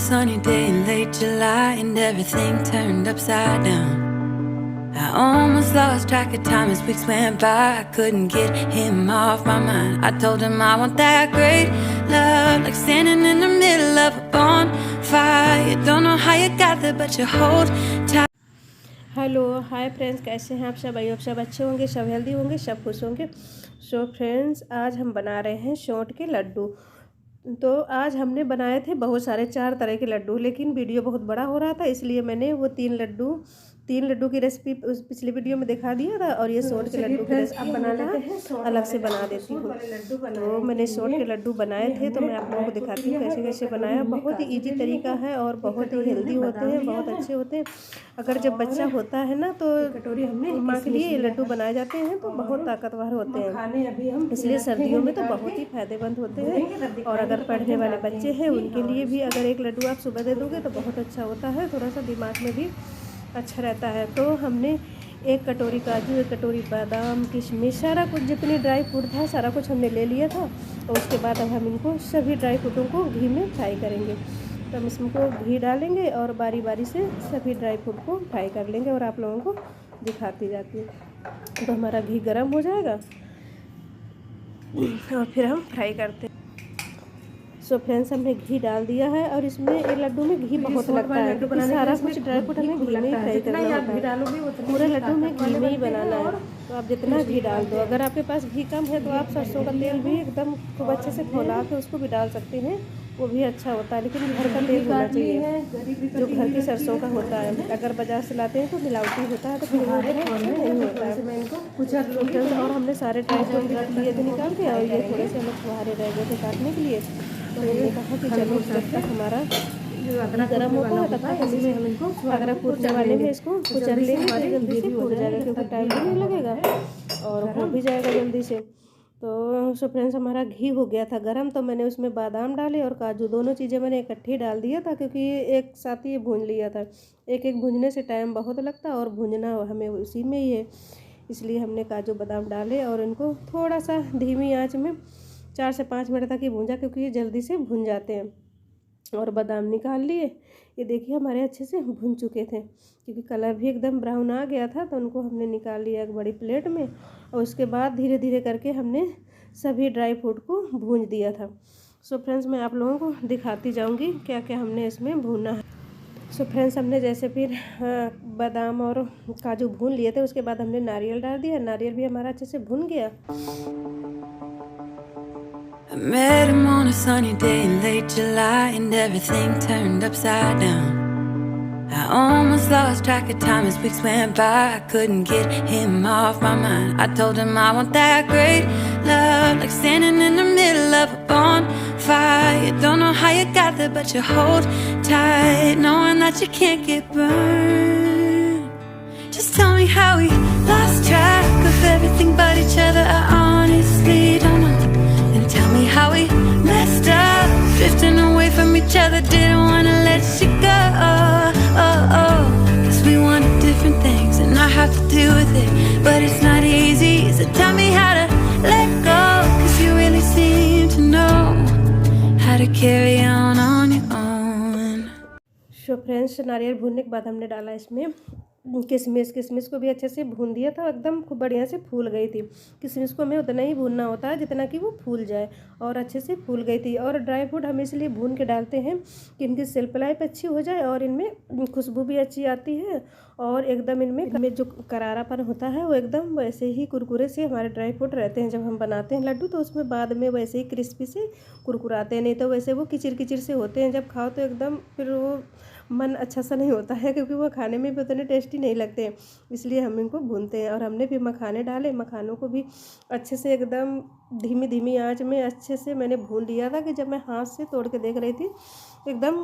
sunny day in late July and everything turned upside down. I almost lost track of time as weeks went by. I couldn't get him off my mind. I told him I want that great love, like standing in the middle of a bonfire. You don't know how you got there, but you hold tight. Hello hi friends, कैसे हैं आप सब? आई आप सब अच्छे होंगे, सब healthy होंगे, सब खुश होंगे। सो फ्रेंड्स, आज हम बना रहे हैं सौंठ के लड्डू। तो आज हमने बनाए थे बहुत सारे 4 तरह के लड्डू, लेकिन वीडियो बहुत बड़ा हो रहा था, इसलिए मैंने वो 3 लड्डू की रेसिपी उस पिछले वीडियो में दिखा दिया था। और ये सौंठ के लड्डू की रेसिपी बना लेते हैं, अलग से बना देती हूँ। तो मैंने सौंठ के लड्डू बनाए थे, तो मैं आप लोगों को दिखाती हूँ कैसे कैसे बनाया। बहुत ही ईजी तरीका है और बहुत ही हेल्दी होते हैं, बहुत अच्छे होते हैं। अगर जब बच्चा होता है ना, तो कटोरी हमने माँ के लिए ये लड्डू बनाए जाते हैं, तो बहुत ताकतवर होते हैं, इसलिए सर्दियों में तो बहुत ही फायदेमंद होते हैं। और अगर पढ़ने वाले बच्चे हैं उनके लिए भी अगर एक लड्डू आप सुबह दे दोगे तो बहुत अच्छा होता है, थोड़ा सा दिमाग में भी अच्छा रहता है। तो हमने 1 कटोरी काजू, 1 कटोरी बादाम, किशमिश, सारा कुछ जितनी ड्राई फ्रूट था सारा कुछ हमने ले लिया था। और उसके बाद अब हम इनको सभी ड्राई फ्रूटों को घी में फ्राई करेंगे। तो हम इसको घी डालेंगे और बारी बारी से सभी ड्राई फ्रूट को फ्राई कर लेंगे और आप लोगों को दिखाती जाती हूँ। तो हमारा घी गर्म हो जाएगा और फिर हम फ्राई करते हैं। सो फ्रेंड्स, हमने घी डाल दिया है और इसमें एक लड्डू में घी बहुत लगता है, क्योंकि सारा कुछ ड्राई फ्रूट हमें घी में ही फ्राई करना होता है। पूरे लड्डू में घी में ही बनाना है, तो आप जितना घी डाल दो। अगर आपके पास घी कम है तो आप सरसों का तेल भी एकदम खूब अच्छे से खौला के उसको भी डाल सकते हैं, वो भी अच्छा होता है। लेकिन घर का तेल होना चाहिए, जो घर की सरसों का होता है। अगर बाजार से लाते हैं तो मिलावटी होता है, तो फिर वो नहीं होता है। और हमने सारे ड्राई फ्रूट रख लिए थे निकाल के, और ये थोड़े से हमें फुहारे रह गए थे काटने के लिए। तो हमने कहा कि चलो जब तक हमारा गर्म होगा तब तक हम इनको अगर फूटने वाले में इसको कुचल लेंगे तो जल्दी से फूट जाएगा, क्योंकि टाइम भी नहीं लगेगा और हो भी जाएगा जल्दी से। तो सो फ्रेंड्स, हमारा घी हो गया था गरम, तो मैंने उसमें बादाम डाले और काजू, दोनों चीज़ें मैंने इकट्ठी डाल दिया था, क्योंकि एक साथ ही भून लिया था। एक एक भूनने से टाइम बहुत लगता है और भूनना हमें उसी में ही है, इसलिए हमने काजू बादाम डाले और इनको थोड़ा सा धीमी आंच में 4 से 5 मिनट तक ही भूंजा, क्योंकि ये जल्दी से भुन जाते हैं। और बादाम निकाल लिए, ये देखिए हमारे अच्छे से भुन चुके थे, क्योंकि कलर भी एकदम ब्राउन आ गया था। तो उनको हमने निकाल लिया एक बड़ी प्लेट में, और उसके बाद धीरे धीरे करके हमने सभी ड्राई फ्रूट को भून दिया था। सो फ्रेंड्स, मैं आप लोगों को दिखाती जाऊंगी क्या क्या हमने इसमें भूना है। सो फ्रेंड्स, हमने जैसे फिर बादाम और काजू भून लिए थे, उसके बाद हमने नारियल डाल दिया। नारियल भी हमारा अच्छे से भुन गया। I met him on a sunny day in late July and everything turned upside down. I almost lost track of time as weeks went by. I couldn't get him off my mind. I told him I want that great love, like standing in the middle of a bonfire. You don't know how you got there, but you hold tight, knowing that you can't get burned. Just tell me how we lost track of everything but each other. I honestly don't know. Tell me how we messed up, drifting away from each other, didn't want to let you go. Cause we wanted different things and I have to deal with it, but it's not easy. So tell me how to let go, cause you really seem to know how to carry on your own. So friends, नारियल भूनने के बाद हमने डाला इसमें किशमिश को भी अच्छे से भून दिया था, एकदम खूब बढ़िया से फूल गई थी। किशमिश को हमें उतना ही भूनना होता है जितना कि वो फूल जाए, और अच्छे से फूल गई थी। और ड्राई फ्रूट हम इसलिए भून के डालते हैं कि इनकी शेल्फ लाइफ अच्छी हो जाए और इनमें खुशबू भी अच्छी आती है, और एकदम इनमें जो करारापन होता है वो एकदम वैसे ही कुरकुरे से हमारे ड्राई फ्रूट रहते हैं। जब हम बनाते हैं लड्डू तो उसमें बाद में वैसे ही क्रिस्पी से कुरकुराते हैं, नहीं तो वैसे वो किचिर किचिर से होते हैं। जब खाओ तो एकदम फिर वो मन अच्छा सा नहीं होता है, क्योंकि वो खाने में भी उतने टेस्टी नहीं लगते हैं, इसलिए हम इनको भूनते हैं। और हमने भी मखाने डाले, मखानों को भी अच्छे से एकदम धीमी धीमी आंच में अच्छे से मैंने भून लिया था, कि जब मैं हाथ से तोड़ के देख रही थी एकदम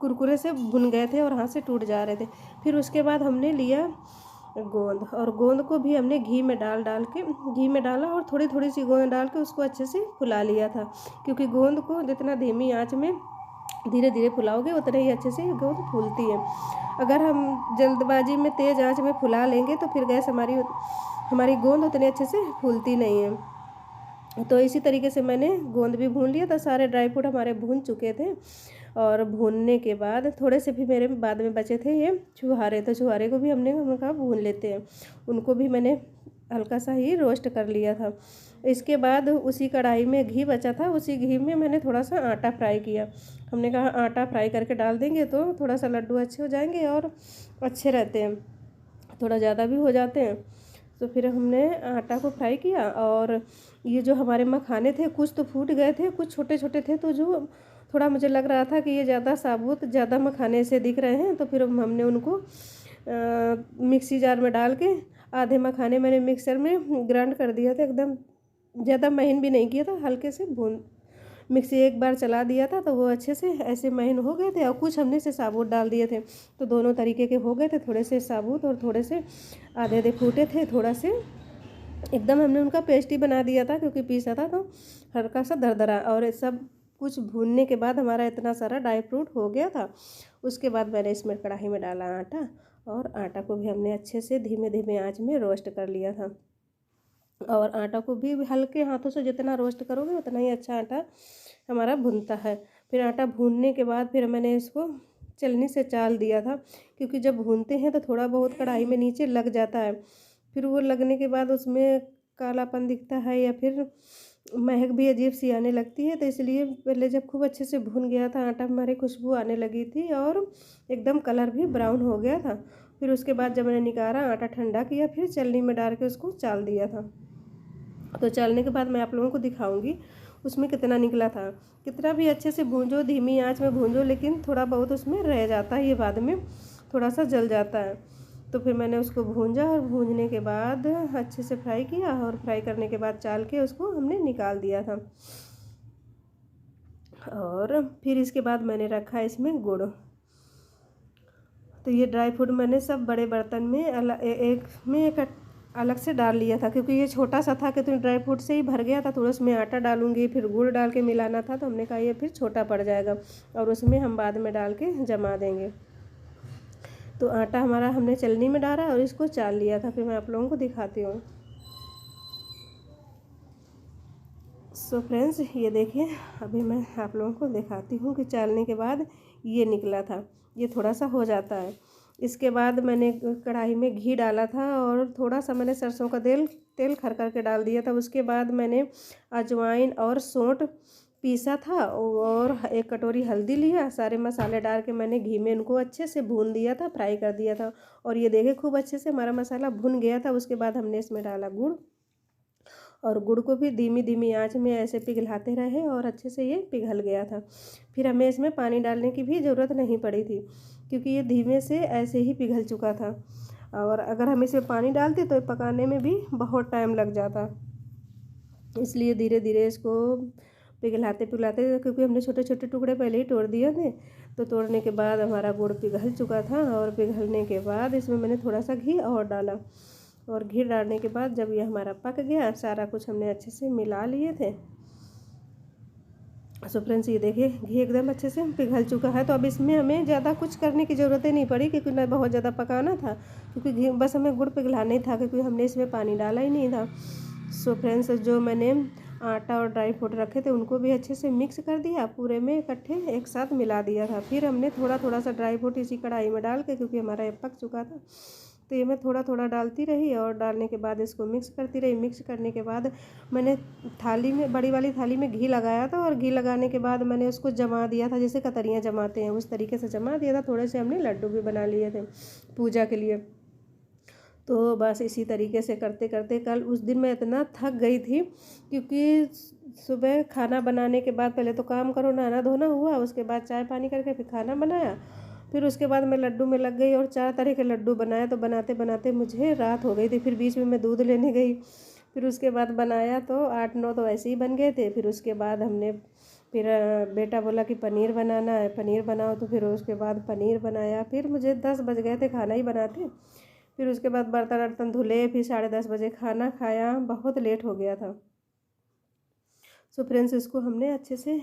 कुरकुरे से भुन गए थे और हाथ से टूट जा रहे थे। फिर उसके बाद हमने लिया गोंद, और गोंद को भी हमने घी में डाला और थोड़ी थोड़ी सी गोंद डाल के उसको अच्छे से फुला लिया था, क्योंकि गोंद को जितना धीमी आंच में धीरे धीरे फुलाओगे उतना ही अच्छे से गोंद फूलती है। अगर हम जल्दबाजी में तेज़ आंच में फुला लेंगे तो फिर गैस हमारी गोंद उतनी अच्छे से फूलती नहीं है। तो इसी तरीके से मैंने गोंद भी भून लिया था, सारे ड्राई फ्रूट हमारे भून चुके थे। और भूनने के बाद थोड़े से भी मेरे बाद में बचे थे ये छुहारे, तो छुहारे को भी हमने कहा भून लेते हैं। उनको भी मैंने हल्का सा ही रोस्ट कर लिया था। इसके बाद उसी कढ़ाई में घी बचा था, उसी घी में मैंने थोड़ा सा आटा फ्राई किया। हमने कहा आटा फ्राई करके डाल देंगे तो थोड़ा सा लड्डू अच्छे हो जाएंगे और अच्छे रहते हैं, थोड़ा ज़्यादा भी हो जाते हैं। तो फिर हमने आटा को फ्राई किया और ये जो हमारे मखाने थे कुछ तो फूट गए थे, कुछ छोटे छोटे थे, तो जो थोड़ा मुझे लग रहा था कि ये ज़्यादा साबुत ज़्यादा मखाने से दिख रहे हैं, तो फिर हमने उनको मिक्सी जार में डाल के आधे मखाने मैंने मिक्सर में ग्राइंड कर दिया था, एकदम ज़्यादा महीन भी नहीं किया था, हल्के से भून मिक्सी एक बार चला दिया था तो वो अच्छे से ऐसे महीन हो गए थे। और कुछ हमने से साबुत डाल दिए थे, तो दोनों तरीके के हो गए थे, थोड़े से साबुत और थोड़े से आधे आधे फूटे थे। थोड़ा से एकदम हमने उनका पेस्ट ही बना दिया था क्योंकि पीसा था तो हल्का सा दरदरा। और सब कुछ भूनने के बाद हमारा इतना सारा ड्राई फ्रूट हो गया था। उसके बाद मैंने इसमें कढ़ाई में डाला आटा, और आटा को भी हमने अच्छे से धीमे धीमे आंच में रोस्ट कर लिया था। और आटा को भी हल्के हाथों से जितना रोस्ट करोगे उतना ही अच्छा आटा हमारा भुनता है। फिर आटा भूनने के बाद फिर मैंने इसको चलनी से चाल दिया था, क्योंकि जब भूनते हैं तो थोड़ा बहुत कढ़ाई में नीचे लग जाता है। फिर वो लगने के बाद उसमें कालापन दिखता है या फिर महक भी अजीब सी आने लगती है। तो इसलिए पहले जब खूब अच्छे से भून गया था आटा, हमारी खुशबू आने लगी थी और एकदम कलर भी ब्राउन हो गया था। फिर उसके बाद जब मैंने निकाला, आटा ठंडा किया, फिर चलनी में डाल के उसको चाल दिया था। तो चालने के बाद मैं आप लोगों को दिखाऊंगी उसमें कितना निकला था। कितना भी अच्छे से भूंजो, धीमी आंच में भूंजो, लेकिन थोड़ा बहुत उसमें रह जाता है, ये बाद में थोड़ा सा जल जाता है। तो फिर मैंने उसको भूंजा और भूंजने के बाद अच्छे से फ्राई किया, और फ्राई करने के बाद चाल के उसको हमने निकाल दिया था। और फिर इसके बाद मैंने रखा इसमें गुड़। तो ये ड्राई फ्रूट मैंने सब बड़े बर्तन में एक अलग से डाल लिया था, क्योंकि ये छोटा सा था कि तो ड्राई फ्रूट से ही भर गया था। थोड़ा उसमें आटा डालूंगी, फिर गुड़ डाल के मिलाना था, तो हमने कहा ये फिर छोटा पड़ जाएगा और उसमें हम बाद में डाल के जमा देंगे। तो आटा हमारा हमने चलनी में डाला और इसको चाल लिया था। फिर मैं आप लोगों को दिखाती हूँ। सो फ्रेंड्स, ये देखिए, अभी मैं आप लोगों को दिखाती हूँ कि चालने के बाद ये निकला था। ये थोड़ा सा हो जाता है। इसके बाद मैंने कढ़ाई में घी डाला था और थोड़ा सा मैंने सरसों का तेल खर करके डाल दिया था। उसके बाद मैंने अजवाइन और सौंठ पीसा था और एक कटोरी हल्दी लिया। सारे मसाले डाल के मैंने घी में इनको अच्छे से भून दिया था, फ्राई कर दिया था। और ये देखिए खूब अच्छे से हमारा मसाला भुन गया था। उसके बाद हमने इसमें डाला गुड़, और गुड़ को भी धीमी धीमी आंच में ऐसे पिघलाते रहे और अच्छे से ये पिघल गया था। फिर हमें इसमें पानी डालने की भी ज़रूरत नहीं पड़ी थी, क्योंकि ये धीमे से ऐसे ही पिघल चुका था। और अगर हम इसमें पानी डालते तो पकाने में भी बहुत टाइम लग जाता। इसलिए धीरे धीरे इसको पिघलाते, क्योंकि हमने छोटे छोटे टुकड़े पहले ही तोड़ दिए थे। तो तोड़ने के बाद हमारा गुड़ पिघल चुका था, और पिघलने के बाद इसमें मैंने थोड़ा सा घी और डाला। और घी डालने के बाद जब ये हमारा पक गया, सारा कुछ हमने अच्छे से मिला लिए थे। सो फ्रेंड्स, ये देखिए घी एकदम अच्छे से पिघल चुका है। तो अब इसमें हमें ज़्यादा कुछ करने की ज़रूरत ही नहीं पड़ी, क्योंकि ना बहुत ज़्यादा पकाना था, क्योंकि घी बस हमें गुड़ पिघलाना ही था, क्योंकि हमने इसमें पानी डाला ही नहीं था। सो फ्रेंड्स, जो मैंने आटा और ड्राई फ्रूट रखे थे उनको भी अच्छे से मिक्स कर दिया, पूरे में इकट्ठे एक साथ मिला दिया था। फिर हमने थोड़ा थोड़ा सा ड्राई फ्रूट इसी कढ़ाई में डाल के, क्योंकि हमारा ये पक चुका था, तो ये मैं थोड़ा थोड़ा डालती रही और डालने के बाद इसको मिक्स करती रही। मिक्स करने के बाद मैंने थाली में, बड़ी वाली थाली में घी लगाया था, और घी लगाने के बाद मैंने उसको जमा दिया था, जैसे कतरियाँ जमाते हैं उस तरीके से जमा दिया था। थोड़े से हमने लड्डू भी बना लिए थे पूजा के लिए। तो बस इसी तरीके से करते करते कल उस दिन मैं इतना थक गई थी, क्योंकि सुबह खाना बनाने के बाद पहले तो काम करो, नहाना धोना हुआ, उसके बाद चाय पानी करके फिर खाना बनाया, फिर उसके बाद मैं लड्डू में लग गई और 4 तरह के लड्डू बनाए। तो बनाते बनाते मुझे रात हो गई थी। फिर बीच में मैं दूध लेने गई, फिर उसके बाद बनाया तो 8-9 तो ऐसे ही बन गए थे। फिर उसके बाद हमने फिर बेटा बोला कि पनीर बनाना है, पनीर बनाओ, तो फिर उसके बाद पनीर बनाया। फिर मुझे 10 बज गए थे खाना ही बनाते। फिर उसके बाद बर्तन वर्तन धुले, फिर 10:30 बजे खाना खाया, बहुत लेट हो गया था। सो फ्रेंड्स, इसको हमने अच्छे से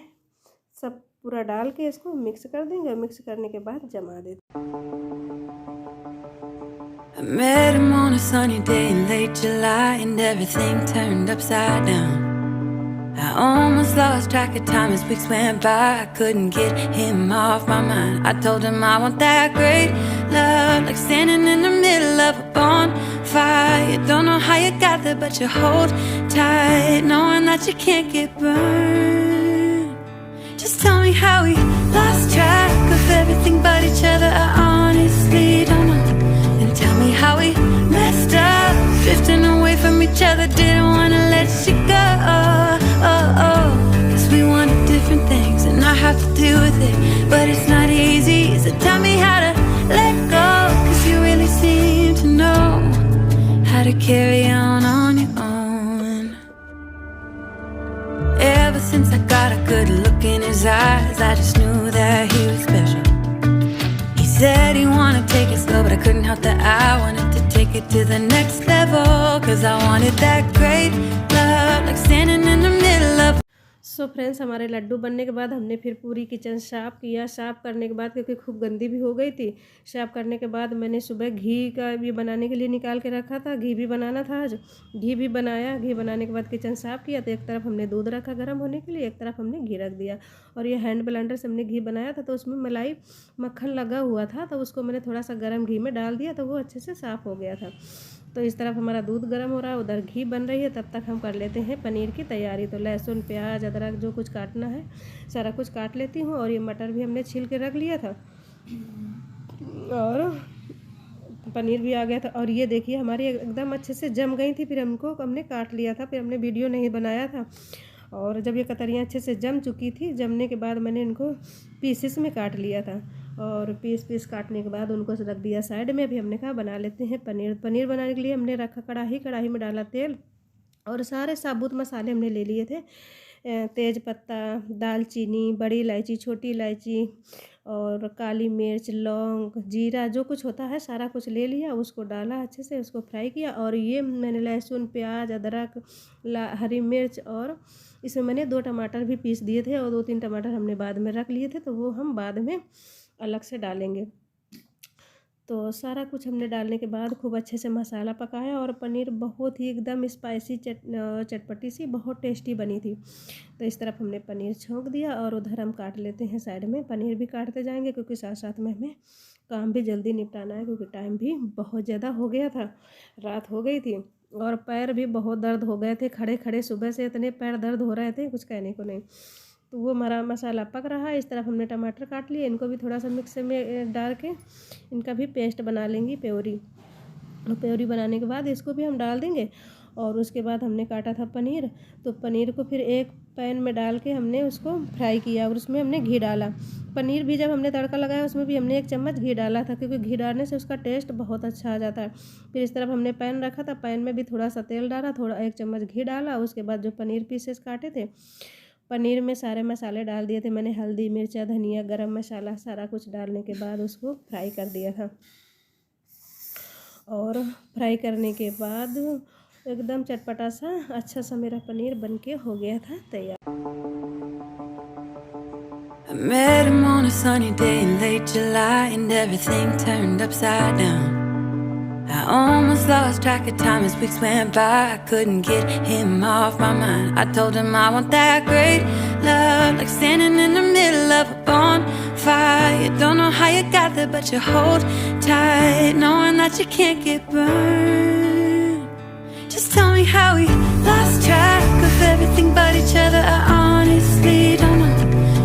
सब पूरा डाल के इसको मिक्स कर देंगे। मिक्स करने के बाद जमा देंगे। I met him on a sunny day in late July, and everything turned upside down. I almost lost track of time as weeks went by. I couldn't get him off my mind. I told him I want that great love, like standing in the middle of a bonfire. You don't know how you got there, but you hold tight, knowing that you can't get burned. Just tell me how we lost track of everything but each other. I honestly don't know. And tell me how we messed up, drifting away from each other. Didn't wanna let you go. Cause we wanted different things, and I have to deal with it, but it's not easy. So tell me how to let go, cause you really seem to know how to carry on your own. Ever since I got a good look in his eyes, I just knew that he was special. He said he wanted to take it slow, but I couldn't help that I wanted to take it to the next level. Cause I wanted that great love, like standing in the middle of. So friends, हमारे लड्डू बनने के बाद हमने फिर पूरी kitchen साफ़ किया। साफ़ करने के बाद, क्योंकि खूब गंदी भी हो गई थी, साफ़ करने के बाद मैंने सुबह घी का भी बनाने के लिए निकाल के रखा था। घी भी बनाना था आज, घी भी बनाया। घी बनाने के बाद किचन साफ़ किया, तो एक तरफ हमने दूध रखा गर्म होने के लिए, एक तरफ हमने घी रख दिया। और ये हैंड ब्लेंडर से हमने घी बनाया था, तो उसमें मलाई मक्खन लगा हुआ था, तो उसको मैंने थोड़ा सा गर्म घी में डाल दिया, तो वो अच्छे से साफ़ हो गया था। तो इस तरफ हमारा दूध गर्म हो रहा है, उधर घी बन रही है। तब तक हम कर लेते हैं पनीर की तैयारी। तो लहसुन, प्याज, अदरक जो कुछ काटना है सारा कुछ काट लेती हूँ। और ये मटर भी हमने छील के रख लिया था, और पनीर भी आ गया था। और ये देखिए हमारी एकदम अच्छे से जम गई थी, फिर हमने काट लिया था, फिर हमने वीडियो नहीं बनाया था। और जब ये कतरियाँ अच्छे से जम चुकी थी, जमने के बाद मैंने इनको पीसेस में काट लिया था। और पीस काटने के बाद उनको रख दिया साइड में। अभी हमने कहा बना लेते हैं पनीर। पनीर बनाने के लिए हमने रखा कढ़ाई में डाला तेल, और सारे साबुत मसाले हमने ले लिए थे। तेज पत्ता, दालचीनी, बड़ी इलायची, छोटी इलायची, और काली मिर्च, लौंग, जीरा, जो कुछ होता है सारा कुछ ले लिया। उसको डाला, अच्छे से उसको फ्राई किया। और ये मैंने लहसुन, प्याज, अदरक, हरी मिर्च, और इसमें मैंने 2 टमाटर भी पीस दिए थे, और 2-3 टमाटर हमने बाद में रख लिए थे, तो वो हम बाद में अलग से डालेंगे। तो सारा कुछ हमने डालने के बाद खूब अच्छे से मसाला पकाया। और पनीर बहुत ही एकदम स्पाइसी चटपटी सी बहुत टेस्टी बनी थी। तो इस तरफ हमने पनीर छोंक दिया, और उधर हम काट लेते हैं साइड में। पनीर भी काटते जाएंगे, क्योंकि साथ साथ में हमें काम भी जल्दी निपटाना है, क्योंकि टाइम भी बहुत ज़्यादा हो गया था, रात हो गई थी। और पैर भी बहुत दर्द हो गए थे, खड़े खड़े सुबह से इतने पैर दर्द हो रहे थे, कुछ कहने को नहीं। तो वो हमारा मसाला पक रहा है। इस तरफ हमने टमाटर काट लिए, इनको भी थोड़ा सा मिक्सर में डाल के इनका भी पेस्ट बना लेंगी, प्योरी बनाने के बाद इसको भी हम डाल देंगे। और उसके बाद हमने काटा था पनीर, तो पनीर को फिर एक पैन में डाल के हमने उसको फ्राई किया, और उसमें हमने घी डाला। पनीर भी जब हमने तड़का लगाया, उसमें भी हमने 1 चम्मच घी डाला था, क्योंकि घी डालने से उसका टेस्ट बहुत अच्छा आ जाता है। फिर इस तरफ हमने पैन रखा था, पैन में भी थोड़ा सा तेल डाला, थोड़ा 1 चम्मच घी डाला। उसके बाद जो पनीर पीसेस काटे थे, पनीर में सारे मसाले डाल दिए थे मैंने, हल्दी, मिर्चा, धनिया, गरम मसाला, सारा कुछ डालने के बाद उसको फ्राई कर दिया था। और फ्राई करने के बाद एकदम चटपटा सा अच्छा सा मेरा पनीर बनके हो गया था तैयार। I met him on a sunny day in late July, and everything turned upside down. I almost lost track of time as weeks went by. I couldn't get him off my mind. I told him I want that great love, like standing in the middle of a bonfire. You don't know how you got there, but you hold tight, knowing that you can't get burned. Just tell me how we lost track of everything but each other. I honestly don't know.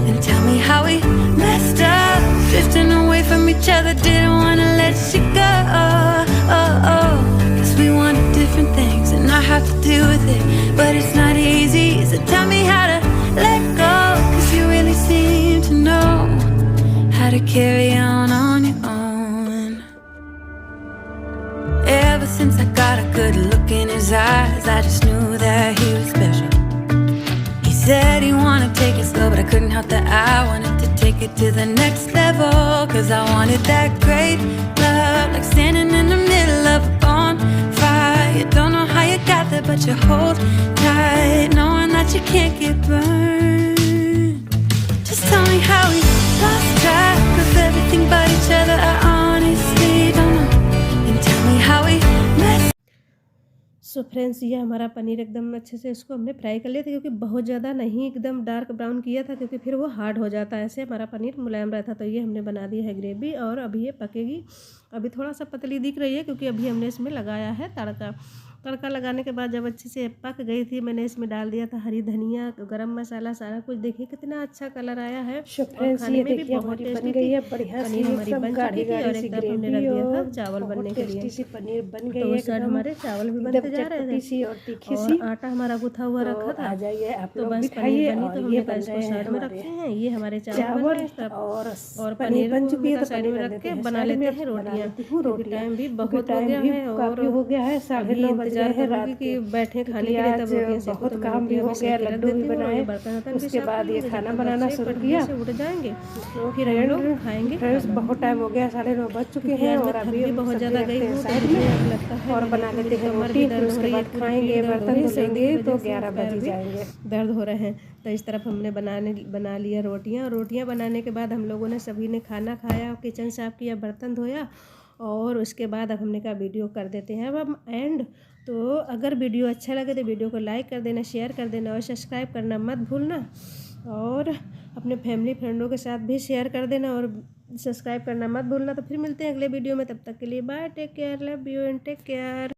And tell me how we messed up, drifting away from each other. Didn't wanna let you go. Cause we wanted different things, and I have to deal with it, but it's not easy. So tell me how to let go, cause you really seem to know how to carry on your own. Ever since I got a good look in his eyes, I just knew that he was special. He said he wanted to take it slow, but I couldn't help that I wanted to take it to the next level. Cause I wanted that great love, like standing in the middle of a bonfire. You don't know how you got there, but you hold tight, knowing that you can't get burned. Just tell me how we lost track of everything but each other. I honestly don't know. And tell me how we messed. So so friends, ये हमारा पनीर एकदम अच्छे से इसको हमने fry कर लिया था, क्योंकि बहुत ज़्यादा नहीं एकदम डार्क ब्राउन किया था, क्योंकि फिर वो हार्ड हो जाता है। ऐसे हमारा पनीर मुलायम रहता। तो ये हमने बना दी है ग्रेवी, और अभी ये पकेगी। अभी थोड़ा सा पतली दिख रही है, क्योंकि अभी हमने इसमें लगाया है तड़का। तड़का लगाने के बाद जब अच्छे से पक गई थी, मैंने इसमें डाल दिया था हरी धनिया, गरम मसाला, सारा कुछ। देखिए कितना अच्छा कलर आया है, और खाने में भी बहुत टेस्टी थी। पनीर हमारी बन चुकी थी, और एक तरफ हमने रख दिया था चावल बनने के लिए। पनीर बन गई तो है उस साइड हमारे चावल भी बनते जा रहे थे, और तीखी सी। और आटा हमारा गुथा हुआ रखा था। आ जाइए आप तो लोग बस भी पनीर खाइए। बनी, तो और हमने ये कहा बन इसको रहे हैं साइड में हमारे रखते हैं। ये हमारे चावल बन चावल रहे हैं इस तरफ, और पनीर बन को चुकी है, हमने तो साइड में पनीर रख के हैं बना साइड लेते में हैं बना रोटियाँ, लेती हूँ क्योंकि रोटियाँ। टाइम भी क्योंकि बहुत हो टाइम गया भी है, और काफ़ी हो गया है, 9:30 बज गए इंतजार हैं करूँगी रात कि के। बैठे खाने के लिए, क्योंकि तब रोटियाँ आज सेकूँ। बहुत तो मैं काम भी रोटियाँ हो भी गया, सेक के रख लड्डू भी देती हूँ, और बनाए। ये बर्तन वर्तन भी उसके साफ बाद कर ये लूँगी, खाना जब तक बनाना बच्चे शुरू पढ़ने किया। से उठ जाएंगे, तो फिर हम लोग खाएंगे फ्रेंड्स खाना। बहुत टाइम हो गया, 9:30 बज चुके क्योंकि हैं, आज मैं और थक अभी भी हम बहुत सब्जी ज़्यादा रखते गई हैं हूँ, तो साइड मुझे में अब लगता है और बना मेरी लेते हैं कमर रोटी। भी फिर दर्द हो उसके रही है, बाद पूरी खाएंगे, पीठ दर्द हो रही बर्तन है, सर्दी की धुलेंगे वजह तो से 11 बज पैर ही भी जाएंगे। दर्द हो रहे हैं। तो इस तरफ हमने बना लिया रोटियां, और रोटियां बनाने के बाद हम लोगों ने सभी ने खाना खाया, किचन साफ किया, बर्तन धोया, और उसके बाद अब हमने कहा वीडियो कर देते हैं अब हम एंड। तो अगर वीडियो अच्छा लगे तो वीडियो को लाइक कर देना, शेयर कर देना, और सब्सक्राइब करना मत भूलना, और अपने फैमिली फ्रेंडों के साथ भी शेयर कर देना, और सब्सक्राइब करना मत भूलना। तो फिर मिलते हैं अगले वीडियो में, तब तक के लिए bye, take care, love you and take care.